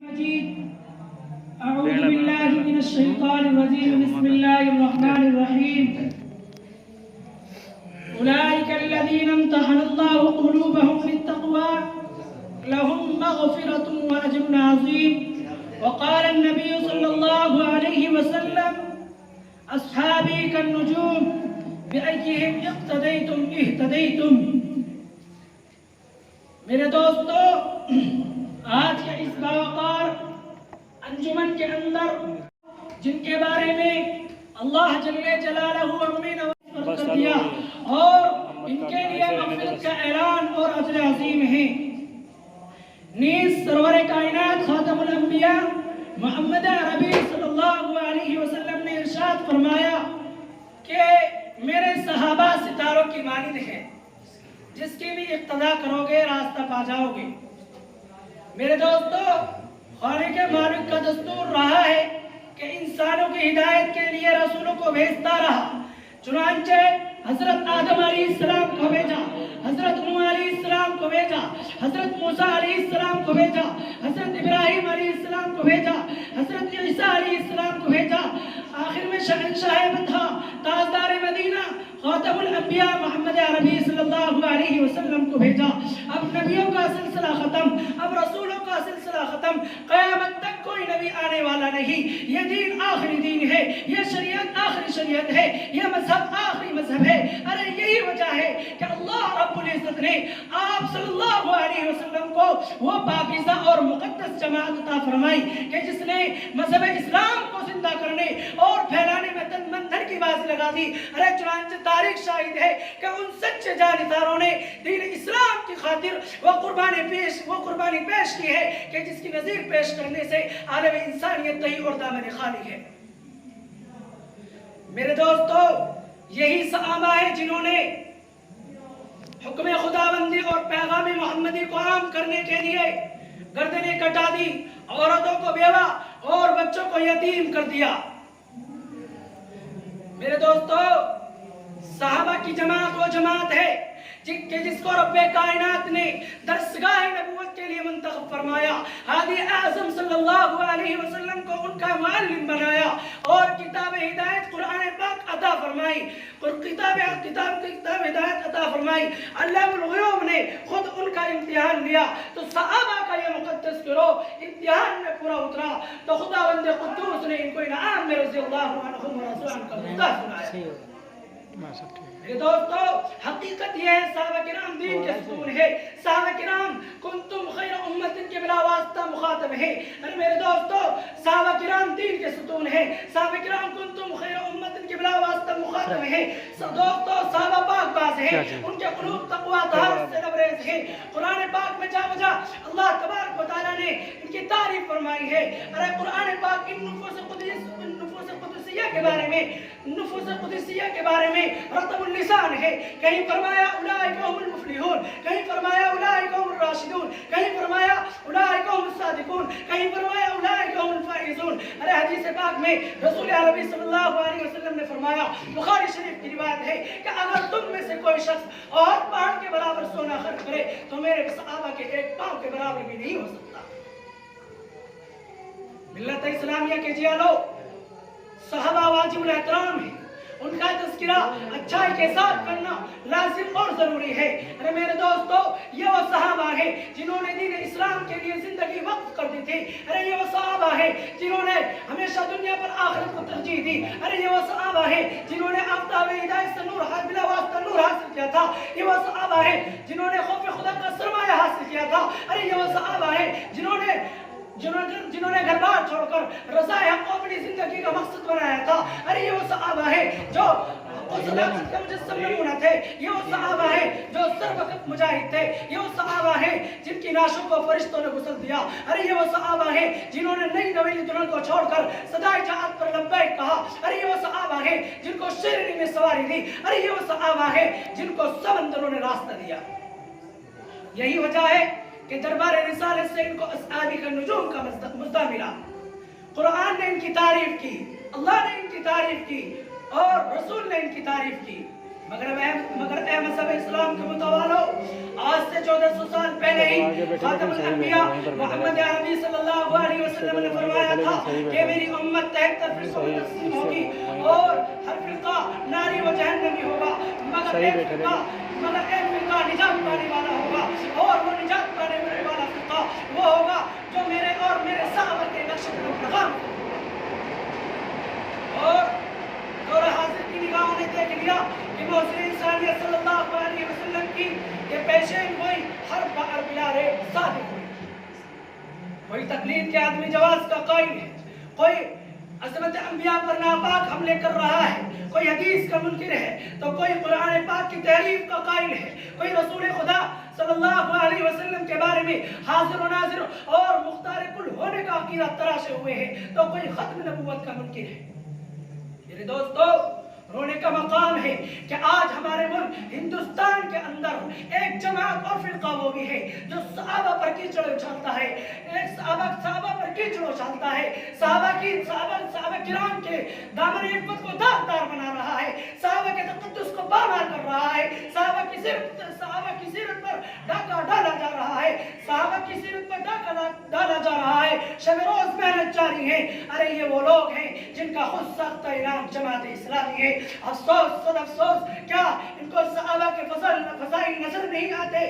أعوذ بالله من الشيطان الرجيم بسم الله الرحمن الرحيم أولئك الذين امتحن الله قلوبهم للتقوى لهم مغفرة وأجر عظيم وقال النبي صلى الله عليه وسلم أصحابي كالنجوم بأيهم اقتديتم اهتديتم. میرے دوستو، آج کے اس باوقار انجمن کے اندر جن کے بارے میں اللہ جل جلالہ ہمیں نوازش کر دیا اور ان کے لیے مغفرت کا اعلان اور اجر عظیم ہے، نیز سرور کائنات خاتم الانبیاء محمد عربی صلی اللہ علیہ وسلم نے ارشاد فرمایا کہ میرے صحابہ ستاروں کی مانند ہیں، جس کی بھی اقتداء کرو گے راستہ پا جاؤ گے. میرے دوستو، خالق مالک کا دستور رہا ہے کہ انسانوں کی ہدایت کے لیے رسولوں کو بھیجتا رہا. چنانچہ حضرت آدم علیہ السلام کو بھیجا، حضرت نوح علیہ السلام کو بھیجا، حضرت موسیٰ علیہ السلام کو بھیجا، حضرت ابراہیم علیہ السلام کو بھیجا، حضرت عیسیٰ علیہ السلام کو بھیجا، آخر میں شہنشاہ مدحہ تاجدار مدینہ خاتم الانبیاء محمد عربی صلی اللہ علیہ وسلم کو بھیجا. اب نبیوں کا سلسلہ ختم، اب رسولوں کا سلسلہ ختم، قیامت تک کوئی نبی آنے والا نہیں. یہ دین آخری دین ہے، یہ شریعت آخری شریعت ہے، یہ مذہب آخری مذہب ہے. ارے یہی وجہ ہے کہ اللہ رب العزت نے آپ صلی اللہ علیہ وسلم کو وہ پاکیزہ اور مقدس جماعت عطا فرمائی کہ جس نے مذہب اسلام کو زندہ کرنے اور پھیلانے میں تن من دھن کی بازی لگا دی. ارے چنانچہ تاریخ شاہد ہے کہ ان سچے جانبداروں نے دین اسلام کی خاطر وہ قربانی پیش کی ہے کہ جس کی نظیر پیش کرنے سے عالم انسانیت تہی اور دامن خالی ہے. میرے دوستو، یہی صحابہ ہیں جنہوں نے حکم خداوندی اور پیغام محمدی کو عام کرنے کے لیے گردنیں کٹا دی، عورتوں کو بیوہ اور بچوں کو یتیم کر دیا. میرے دوستو، صحابہ کی جماعت وہ جماعت ہے جس کو رب کائنات نے درسگاہ نبوت کے لیے منتخب فرمایا، ہادی اعظم صلی اللہ علیہ وسلم کو ان کا معلم بنایا اور کتاب ہدایت قرآن پاک عطا فرمائی، کتاب ہدایت عطا فرمائی. علام الغیوب نے خود ان کا امتحان لیا تو صحابہ کا یہ مقدس گروہ امتحان میں پورا اترا تو خداوند قدوس نے ان کو انعام میں رضی اللہ عنہم ورضوان کا مدح سنایا. میرے دوستو، حقیقت یہ ہے صحابہ کرام دین کے ستون ہے. صحابہ کرام کنتم خیر امت کے بلا واسطہ مخاطب ہے. میرے دوستو، صحابہ کرام دین کے ستون ہے. صحابہ کرام کنتم خیر امت کے بلا واسطہ مخاطب ہے. دوستو، صحابہ پاک باز ہے، ان کے قلوب تقوی طہارت سے لبریز ہے. قرآن پاک میں جا بجا اللہ تبارک و تعالیٰ نے ان کی تعریف فرمائی ہے. ارے قرآن پاک ان نفوس قدسیہ کے بارے میں رطب اللسان ہے. کہیں فرمایا اولئک هم المفلحون، کہیں فرمایا اولئک هم الراشدون، کہیں فرمایا اولئک هم الصادقون، کہیں فرمایا اولئک هم الفائزون. ارے حدیث پاک میں رسول عربی صلی اللہ علیہ وسلم نے فرمایا، بخاری شریف کی روایت ہے کہ اگر تم میں سے کوئی شخص اور پہاڑ کے برابر سونا خرچ کرے تو میرے صحابہ کے ایک پاؤں کے برابر بھی نہیں ہو سکتا. ملت اسلامیہ کے جیالو، صحابہ واجب الاحترام ہیں، ان کا تذکرہ اچھائی کے ساتھ کرنا لازم اور ضروری ہے. ارے میرے دوستو، یہ وہ صحابہ ہیں جنہوں نے دین اسلام کے لیے زندگی وقف کر دی تھی. ارے یہ وہ صحابہ ہیں جنہوں نے ہمیشہ دنیا پر آخرت کو ترجیح دی. ارے یہ وہ صحابہ ہیں جنہوں نے آفتاب ہدایت سے نور بلا واسطہ نور حاصل کیا تھا. یہ وہ صحابہ ہیں جنہوں نے خوف خدا کا سرمایہ حاصل کیا تھا. ارے یہ وہ صحابہ ہیں جنہوں نے گھر بار چھوڑ کر رضا حق کو اپنی زندگی کا مقصد بنایا تھا. ارے یہ وہ صحابہ ہیں جو صداقت کا مجسم نمونہ تھے. یہ وہ صحابہ ہیں جو سر وقت مجاہد تھے. یہ وہ صحابہ ہیں جن کی نعشوں کو فرشتوں نے غسل دیا. ارے یہ وہ صحابہ ہیں جنہوں نے نئی نویلی دلہن کو چھوڑ کر صدائے جہاد پر لبیک کہا. ارے یہ وہ صحابہ ہیں جن کو شیرنی میں سواری دی. ارے یہ وہ صحابہ ہیں جن کو سمندروں نے راستہ دیا. یہی وجہ ہے کہ دربار رسالت سے ان کو اصحابی کا نجوم کا مزدہ ملا. قرآن نے ان کی تعریف کی، اللہ نے ان کی تعریف کی اور رسول نے ان کی تعریف کی. مگر اے مذہب اسلام کے متوالو، آج سے 1400 سال پہلے ہی خاتم الانبیاء محمد عربی صلی اللہ علیہ وسلم نے فرمایا تھا کہ میری امت 73 فرقوں میں تقسیم ہوگی اور ہر فرقہ ناری و جہنمی ہوگا مگر ایک فرقہ نجات پانے والا ہوگا اور وہ نجات پانے والا فرقہ وہ ہوگا جو میرے اور میرے صحابہ کے نقش قدم پر قائم اور دور حاضر کی نگاہوں نے دیکھ لیا کہ محسن انسانیت صلی اللہ علیہ وسلم کی یہ پیشین ہوئی ہر بار بلا رے صادق ہوئی. کوئی تقلید کے آدمی جواز کا قائل ہے, کوئی عظمت انبیاء پر ناپاک حملے کر رہا ہے, کوئی حدیث کا منکر ہے تو کوئی قرآن پاک کی تحریف کا قائل ہے, کوئی رسول خدا صلی اللہ علیہ وسلم کے بارے میں حاضر و ناظر اور مختار کل ہونے کا عقیدہ تراشے ہوئے ہے تو کوئی ختم نبوت کا منکر ہے. میرے دوستو, رونے کا مقام ہے کہ آج ہمارے ملک ہندوستان کے اندر ایک جماعت اور فرقہ وہ بھی ہے جو صحابہ پر کیچڑ اچھالتا ہے, ایک صحابہ پر کیچڑ اچھالتا ہے, صحابہ کرام کے دامن عفت کو داغدار بنا رہا ہے, صحابہ کے تقدس کو پامال کر رہا ہے, صحابہ کی سیرت پر ڈاکہ ڈالا جا رہا ہے, صحابہ کی سیرت پر ڈاکہ ڈالا جا رہا ہے, شب روز محنت جاری ہے. ارے یہ وہ لوگ ہیں جن کا خود ساختہ اعلان جماعت اسلامی ہے. افسوس خود افسوس, کیا ان کو صحابہ کے فضائل نظر نہیں آتے,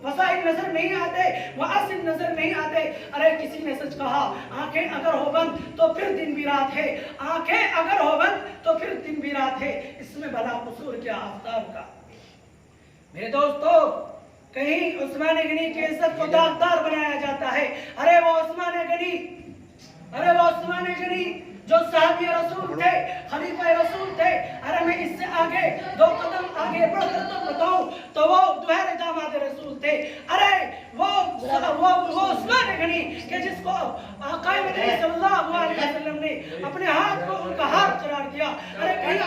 وسائل نظر نہیں آتے, وعاصم نظر نہیں آتے؟ ارے کسی نے سچ کہا, آنکھیں اگر ہو بند تو پھر دن بھی رات ہے, آنکھیں اگر ہو بند تو پھر دن بھی رات ہے, اس میں بھلا قصور کیا آفتاب کا. میرے دوستو, کہیں عثمان غنی کی عزت کو داغدار بنایا جاتا ہے. ارے وہ عثمان غنی جو صحابی رسول تھے, خلیفہ رسول تھے. ارے میں اس سے آگے 2 قدم آگے بڑھ کر تو بتاؤں تو وہ دوہرے داماد رسول تھے. ارے وہ عثمان غنی کہ جس کو آقا مدنی صلی اللہ علیہ وسلم نے اپنے ہاتھ کو ان کا ہاتھ قرار دیا. ارے کہیں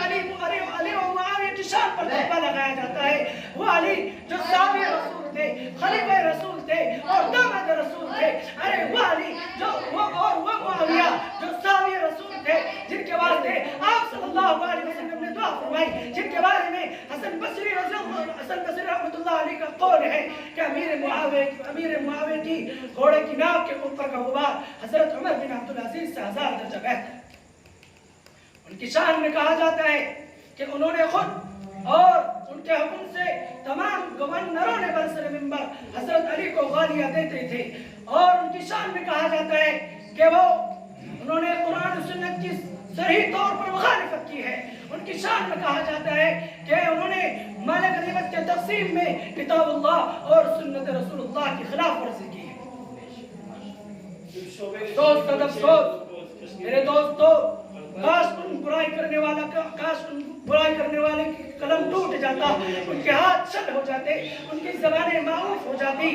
علی و معاویہ کی شان پر دھبا لگایا جاتا ہے. وہ علی جو صحابی رسول تھے, خلیفہ رسول تھے اور داماد رسول تھے. ارے وہ علی جو وہ معاویہ جو صحابی رسول تھے, جن کے واسطے آپ صلی اللہ علیہ وسلم نے دعا فرمائی, جن کے بارے میں حسن بصری رحمۃ اللہ علیہ کا قول ہے کہ امیر معاویہ کی گھوڑے کی ناک کے اوپر کا غبار حضرت عمر بن عبدالعزیز سے 1000 درجہ بہتر. ان کی شان میں کہا جاتا ہے کہ انہوں نے خود اور ان کے حکم سے تمام گورنروں نے برسر منبر حضرت علی کو غالیاں دیتے تھے. اور ان کی شان میں کہا جاتا ہے کہ انہوں نے قرآن و سنت کی صحیح طور پر مخالفت کی ہے. ان کی شان میں کہا جاتا ہے کہ انہوں نے مال غنیمت کے تقسیم میں کتاب اللہ اور سنت رسول اللہ کی خلاف ورزی کی ہے. میرے دوستو, کاش ان برائی کرنے والے کی قلم ٹوٹ جاتا, ان کے ہاتھ شل ہو جاتے, ان کی زبانیں معروف ہو جاتی.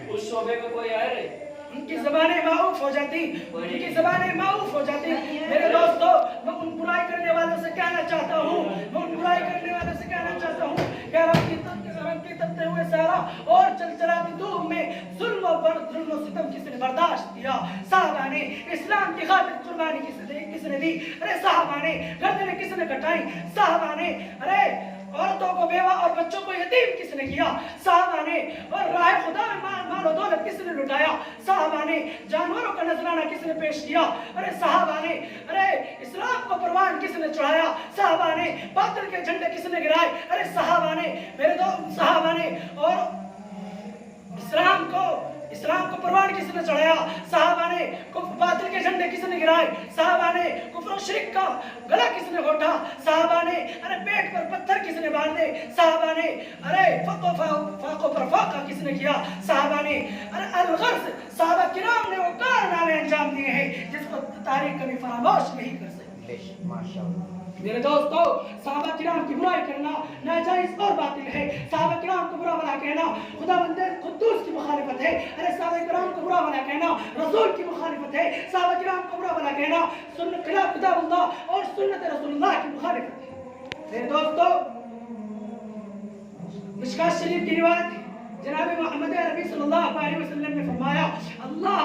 اس شعبے میں کوئی آئے رہے, ان کی زبانیں معروف ہو جاتی. میرے دوستو, میں ان برائی کرنے والوں سے کہنا چاہتا ہوں کہ رب کی تپتے ہوئے سہرا اور چلچلاتی دھوپ میں ظلم و ستم کس نے برداشت کیا؟ صحابہ نے اسلام کی خاطر قربانی کس نے دی؟ ارے صحابہ نے گردنیں کس نے کٹائی؟ صحابہ نے ارے عورتوں کو بیوہ اور بچوں کو یتیم کس نے کیا؟ صحابہ نے. اور راہ خدا میں مال و دولت کس نے لٹایا؟ صحابہ نے. جانوروں کا نذرانہ کس نے پیش کیا؟ ارے صحابہ نے. ارے اسلام کو پروان کس نے چڑھایا؟ صحابہ نے. باطل کے جھنڈے کس نے گرائے؟ ارے صحابہ نے. میرے دوست, صحابہ نے. اور اسلام کو پروان کس نے چڑھایا؟ صحابہ نے. باطل کے جھنڈے کس نے گرائے؟ صحابہ نے. کفر و شرک کا گلا کس نے گھونٹا؟ صحابہ نے. ارے پیٹ پر پتھر کس نے باندھے؟ صحابہ نے. ارے فاقوں پر فاقہ کس نے کیا؟ صحابہ نے. ارے الغرض صحابہ کرام نے وہ کارنامے انجام دیے ہیں جس کو تاریخ کبھی فراموش نہیں کر سکتی. میرے دوستو, صحابہ کرام کی برائی کرنا ناجائز اور باطل ہے. صحابہ کرام کو برا بھلا کہنا خدا بندے قدوس کی مخالفت ہے. ارے صحابہ کرام کو برا بھلا کہنا رسول کی مخالفت ہے. صحابہ کرام کو برا بھلا کہنا خلاف کتاب اللہ اور سنت رسول اللہ کی مخالفت ہے. میرے دوستو, مشکات شریف کی روایت ہے, جناب محمد عربی صلی اللہ علیہ وسلم نے فرمایا, اللہ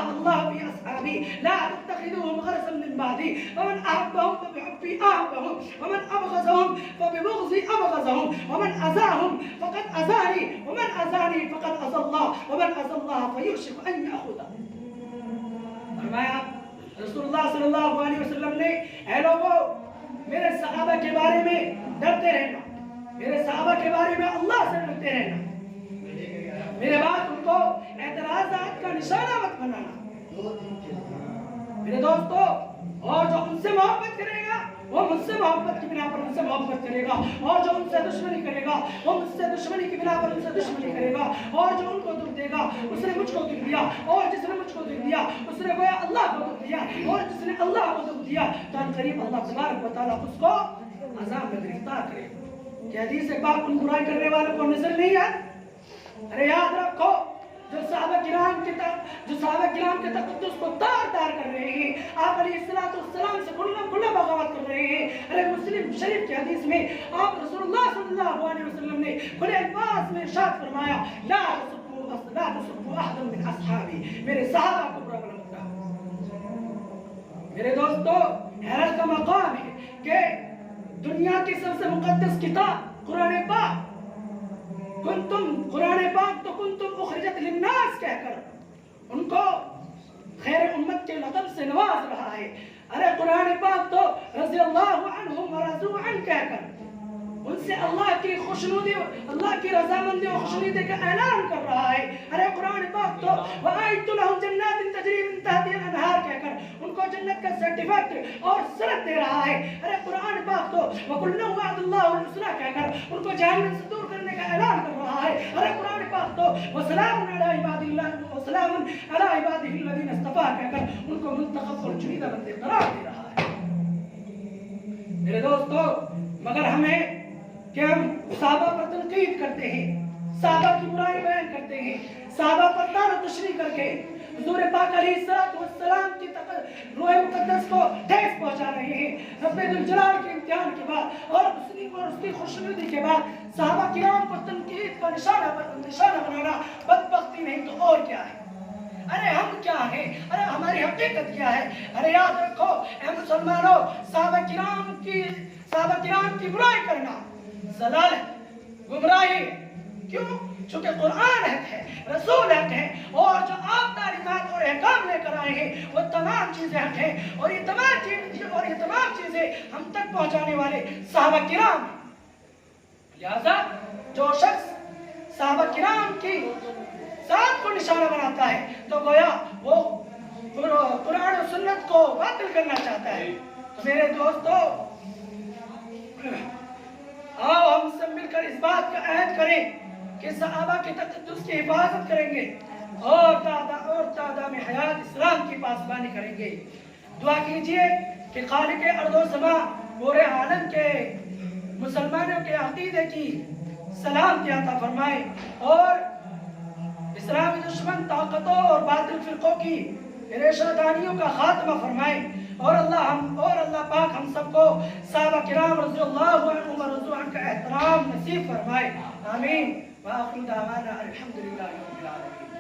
فی اصحابی لا تتخذوهم غرضا من بعدی ومن احبهم فبحبی احبهم ومن ابغضهم فببغضی ابغضهم ومن اذاهم فقد اذانی ومن اذانی فقد اذى الله ومن اذى الله فیوشک ان یاخذہ. فرمایا صلی اللہ علیہ وسلم نے اے لوگوں میرے صحابہ کے بارے میں ڈرتے رہنا، میرے صحابہ کے بارے میں اللہ سے ڈرتے رہنا، میرے بعد ان کو اعتراضات کا نشانہ مت بنانا میرے دوستو۔ اور جو ان سے محبت کرے گا وہ مجھ سے محبت کی بنا پر ان سے محبت کرے گا، اور جو ان سے دشمنی کرے گا وہ مجھ سے دشمنی کی بنا پر ان سے دشمنی کرے گا، اور جو ان کو دکھ دے گا اس نے مجھ کو دکھ دیا، اور جس نے مجھ کو دکھ دیا اس نے گویا اللہ کو دکھ دیا، اور جس نے اللہ کو دکھ دیا تو ان قریب اللہ تبارک و تعالیٰ اس کو عذاب میں گرفتار کرے گا۔ کہ حدیث پاک ان برائی کرنے والوں کو نظر نہیں ہے؟ ارے یاد رکھو جو صحابہ کرام کے تقدس کو تار کر رہے ہیں، آپ علیہ السلام سے کھلا بغاوت کر رہے ہیں۔ ارے مسلم شریف کی حدیث میں آپ رسول اللہ صلی اللہ علیہ وسلم نے کھلے الفاظ میں ارشاد فرمایا لا تسبوا احدا من اصحابی، میرے صحابہ کو برا مت کہو۔ میرے دوستو حیرت کا مقام ہے کہ دنیا کی سب سے مقدس کتاب قرآن پاک تو کنتم اخرجت للناس کہہ کر ان کو خیر امت کے لقب سے نواز رہا ہے۔ ارے قرآن پاک تو رضی اللہ عنہم ورضوا عنہ کہہ کر ان سے اللہ کی خوشنودی، اللہ کی رضامندی اور خوشنودی کا اعلان کر رہا ہے۔ ارے قرآن پاک تو وَأَعِدتُّ لَهُمْ جَنَّاتٍ تَجْرِي مِن تَحْتِهَا الْأَنْهَارُ کہہ کر ان کو جنت کا سرٹیفکیٹ اور سند دے رہا ہے۔ ارے قرآن پاک تو وَكُلًّا وَعَدَ اللَّهُ الْحُسْنَىٰ کہہ کر ان کو جہنم سے دور کرنے کا اعلان کر رہا ہے۔ ارے قرآن پاک تو وَسَلَامٌ عَلَىٰ عِبَادِهِ الَّذِينَ اصْطَفَىٰ کہہ کر ان کو منتخب اور چنیدہ بندے قرار دے رہا ہے۔ میرے دوستو مگر ہمیں کہ ہم صحابہ پر تنقید کرتے ہیں، صحابہ کی برائی بیان کرتے ہیں، صحابہ پر طعن و تشریح کر کے حضور پاک علیہ السلام کی روح مقدس کو ٹھیس پہنچا رہے ہیں۔ رب ذوالجلال کے امتحان کے بعد اور اس کی خوشنودی کے بعد صحابہ کرام کو تنقید کا نشانہ بنانا بدبختی نہیں تو اور کیا ہے؟ ارے ہم کیا ہیں؟ ارے ہماری حقیقت کیا ہے؟ ارے یاد رکھو اے مسلمانوں، صحابہ کرام کی برائی کرنا ضلالت، گمراہی، کیوں؟ چونکہ قرآن حق ہے، رسول حق ہے، اور جو آپ تعلیمات اور احکام لے کر آئے ہیں وہ تمام چیزیں حق ہیں، اور یہ تمام چیزیں ہم تک پہنچانے والے صحابہ کرام ہیں۔ لہذا جو شخص صحابہ کرام کی ذات کو نشانہ بناتا ہے تو گویا وہ قرآن و سنت کو باطل کرنا چاہتا ہے۔ تو میرے دوستو آؤ ہم سب مل کر اس بات کا عہد کریں کہ صحابہ کے تقدس کی حفاظت کریں گے اور تعدام حیات اسلام کی پاسبانی کریں گے۔ دعا کیجئے کہ خالق ارض و سما پورے عالم کے مسلمانوں کے عقیدے کی سلامتی عطا فرمائے اور اسلامی دشمن طاقتوں اور باطل فرقوں کی ریشہ دانیوں کا خاتمہ فرمائے، اور اللہ پاک ہم سب کو صحابہ کرام رضی اللہ عنہم ورضوا عنہ کا احترام نصیب فرمائے۔ آمین۔ وآخر دعوانا الحمدللہ رب العالمین۔